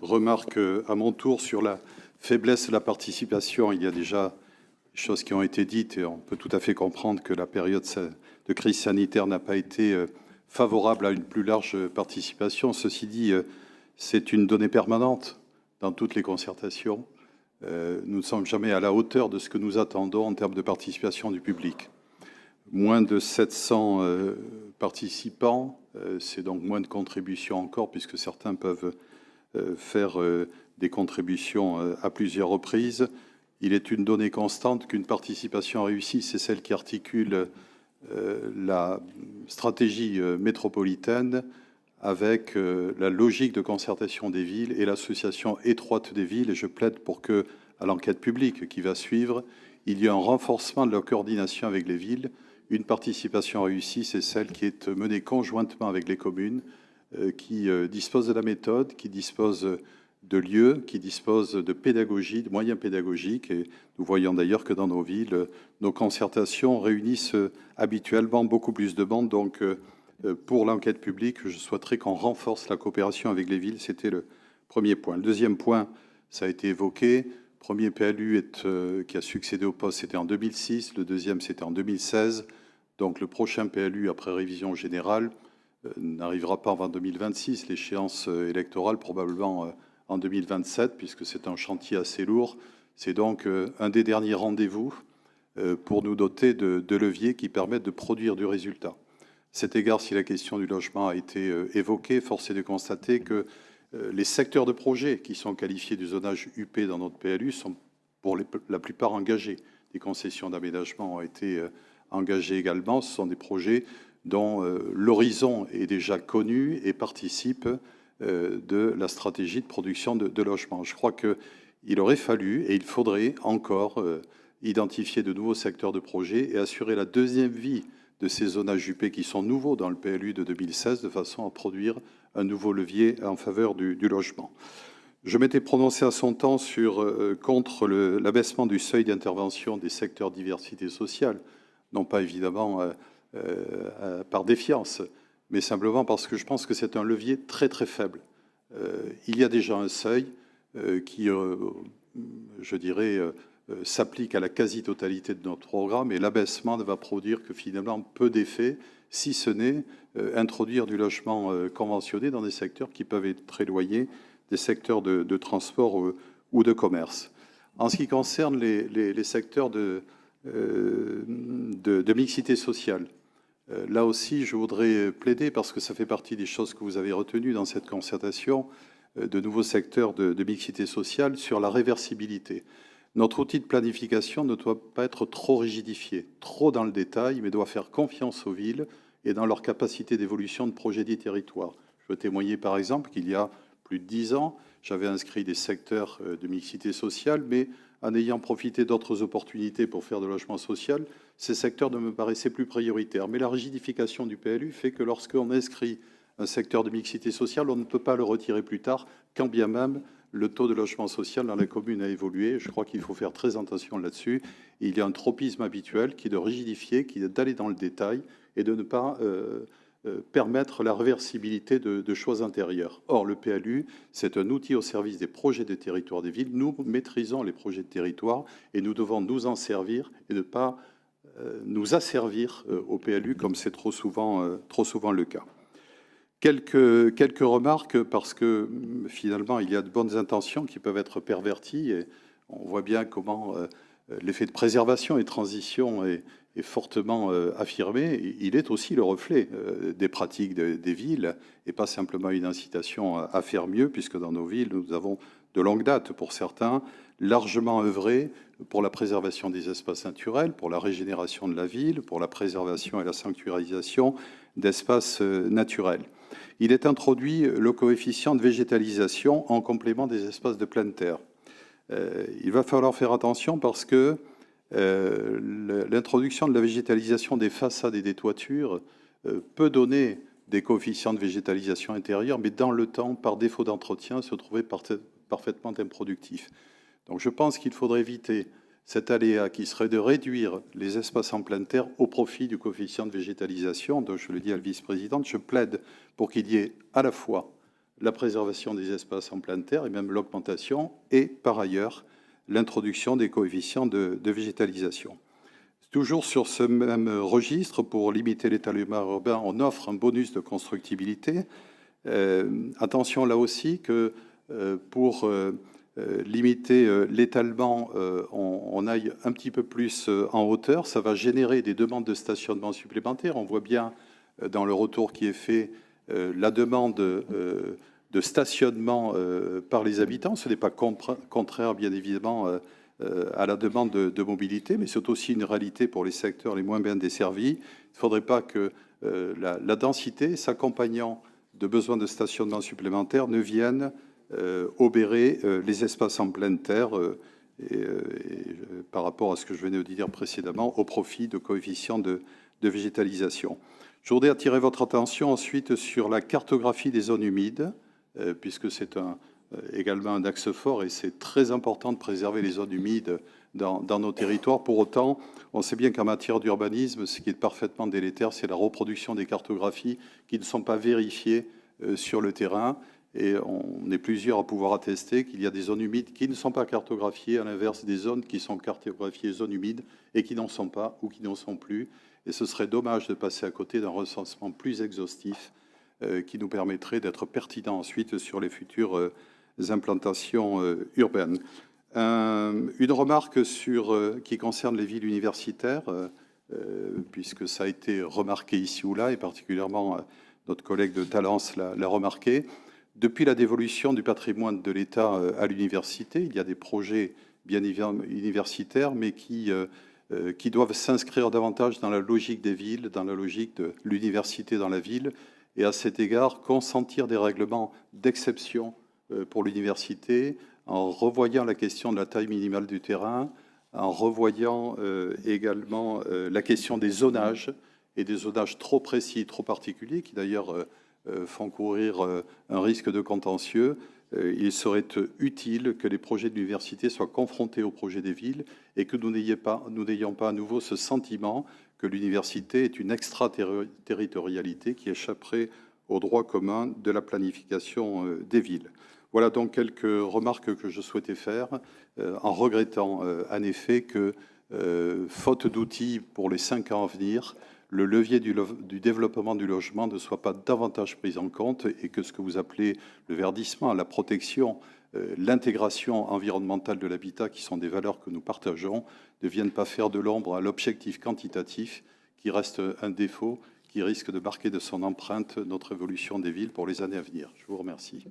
Remarque à mon tour sur la faiblesse de la participation. Il y a déjà des choses qui ont été dites et on peut tout à fait comprendre que la période de crise sanitaire n'a pas été favorable à une plus large participation. Ceci dit, c'est une donnée permanente dans toutes les concertations. Nous ne sommes jamais à la hauteur de ce que nous attendons en termes de participation du public. Moins de 700 participants, c'est donc moins de contributions encore, puisque certains peuvent faire des contributions à plusieurs reprises. Il est une donnée constante qu'une participation réussie, c'est celle qui articule la stratégie métropolitaine avec la logique de concertation des villes et l'association étroite des villes. Et je plaide pour que, à l'enquête publique qui va suivre, il y ait un renforcement de la coordination avec les villes. Une participation réussie, c'est celle qui est menée conjointement avec les communes, qui disposent de la méthode, qui disposent de lieux, qui disposent de pédagogie, de moyens pédagogiques. Et nous voyons d'ailleurs que dans nos villes, nos concertations réunissent habituellement beaucoup plus de monde. Donc, pour l'enquête publique, je souhaiterais qu'on renforce la coopération avec les villes. C'était le premier point. Le deuxième point, ça a été évoqué. Premier PLU qui a succédé au poste, c'était en 2006. Le deuxième, c'était en 2016. Donc, le prochain PLU, après révision générale, n'arrivera pas avant 2026. L'échéance électorale, probablement en 2027, puisque c'est un chantier assez lourd. C'est donc un des derniers rendez-vous pour nous doter de leviers qui permettent de produire du résultat. À cet égard, si la question du logement a été évoquée, force est de constater que les secteurs de projets qui sont qualifiés du zonage UP dans notre PLU sont pour la plupart engagés. Des concessions d'aménagement ont été engagées également. Ce sont des projets dont l'horizon est déjà connu et participe de la stratégie de production de logements. Je crois qu'il aurait fallu et il faudrait encore identifier de nouveaux secteurs de projet et assurer la deuxième vie de ces zonages UP qui sont nouveaux dans le PLU de 2016, de façon à produire un nouveau levier en faveur du logement. Je m'étais prononcé à son temps contre l'abaissement du seuil d'intervention des secteurs diversité sociale, non pas évidemment par défiance, mais simplement parce que je pense que c'est un levier très très faible. Il y a déjà un seuil qui, je dirais, s'applique à la quasi-totalité de notre programme, et l'abaissement ne va produire que finalement peu d'effets, si ce n'est introduire du logement conventionné dans des secteurs qui peuvent être très éloignés des secteurs de transport ou de commerce. En ce qui concerne les secteurs de mixité sociale, là aussi, je voudrais plaider, parce que ça fait partie des choses que vous avez retenues dans cette concertation, de nouveaux secteurs de mixité sociale, sur la réversibilité. Notre outil de planification ne doit pas être trop rigidifié, trop dans le détail, mais doit faire confiance aux villes et dans leur capacité d'évolution de projet des territoires. Je veux témoigner, par exemple, qu'il y a plus de 10 ans, j'avais inscrit des secteurs de mixité sociale, mais en ayant profité d'autres opportunités pour faire de logement social, ces secteurs ne me paraissaient plus prioritaires. Mais la rigidification du PLU fait que lorsqu'on inscrit un secteur de mixité sociale, on ne peut pas le retirer plus tard, quand bien même le taux de logement social dans la commune a évolué. Je crois qu'il faut faire très attention là-dessus. Il y a un tropisme habituel qui est de rigidifier, qui est d'aller dans le détail et de ne pas permettre la réversibilité de choix intérieurs. Or, le PLU, c'est un outil au service des projets de territoire des villes. Nous maîtrisons les projets de territoire et nous devons nous en servir et ne pas nous asservir au PLU comme c'est trop souvent le cas. Quelques remarques, parce que finalement, il y a de bonnes intentions qui peuvent être perverties. Et on voit bien comment l'effet de préservation et de transition est fortement affirmé. Il est aussi le reflet des pratiques des villes et pas simplement une incitation à faire mieux, puisque dans nos villes, nous avons de longue date, pour certains, largement œuvré pour la préservation des espaces naturels, pour la régénération de la ville, pour la préservation et la sanctuarisation d'espaces naturels. Il est introduit le coefficient de végétalisation en complément des espaces de pleine terre. Il va falloir faire attention parce que l'introduction de la végétalisation des façades et des toitures peut donner des coefficients de végétalisation intérieure, mais dans le temps, par défaut d'entretien, se trouver parfaitement improductif. Donc je pense qu'il faudrait éviter cet aléa qui serait de réduire les espaces en pleine terre au profit du coefficient de végétalisation. Donc je le dis à la vice-présidente, je plaide pour qu'il y ait à la fois la préservation des espaces en pleine terre et même l'augmentation, et par ailleurs l'introduction des coefficients de végétalisation. Toujours sur ce même registre, pour limiter l'étalement urbain, on offre un bonus de constructibilité. Attention là aussi que pour limiter l'étalement, on aille un petit peu plus en hauteur. Ça va générer des demandes de stationnement supplémentaires. On voit bien dans le retour qui est fait la demande de stationnement par les habitants. Ce n'est pas contraire, bien évidemment, à la demande de mobilité, mais c'est aussi une réalité pour les secteurs les moins bien desservis. Il ne faudrait pas que la densité, s'accompagnant de besoins de stationnement supplémentaires, ne vienne obérer les espaces en pleine terre par rapport à ce que je venais de dire précédemment, au profit de coefficients de végétalisation. Je voudrais attirer votre attention ensuite sur la cartographie des zones humides, puisque c'est également un axe fort et c'est très important de préserver les zones humides dans nos territoires. Pour autant, on sait bien qu'en matière d'urbanisme, ce qui est parfaitement délétère, c'est la reproduction des cartographies qui ne sont pas vérifiées sur le terrain. Et on est plusieurs à pouvoir attester qu'il y a des zones humides qui ne sont pas cartographiées, à l'inverse des zones qui sont cartographiées zones humides et qui n'en sont pas ou qui n'en sont plus. Et ce serait dommage de passer à côté d'un recensement plus exhaustif qui nous permettrait d'être pertinent ensuite sur les futures implantations urbaines. Une remarque qui concerne les villes universitaires, puisque ça a été remarqué ici ou là, et particulièrement notre collègue de Talence l'a remarqué. Depuis la dévolution du patrimoine de l'État à l'université, il y a des projets bien universitaires, mais qui doivent s'inscrire davantage dans la logique des villes, dans la logique de l'université dans la ville, et à cet égard, consentir des règlements d'exception pour l'université, en revoyant la question de la taille minimale du terrain, en revoyant également la question des zonages, et des zonages trop précis, trop particuliers, qui d'ailleurs font courir un risque de contentieux. Il serait utile que les projets de l'université soient confrontés aux projets des villes et que nous n'ayons pas à nouveau ce sentiment que l'université est une extraterritorialité qui échapperait au droit commun de la planification des villes. Voilà donc quelques remarques que je souhaitais faire, en regrettant en effet que, faute d'outils pour les 5 ans à venir, le levier du développement du logement ne soit pas davantage pris en compte et que ce que vous appelez le verdissement, la protection, l'intégration environnementale de l'habitat, qui sont des valeurs que nous partageons, ne viennent pas faire de l'ombre à l'objectif quantitatif qui reste un défaut, qui risque de marquer de son empreinte notre évolution des villes pour les années à venir. Je vous remercie.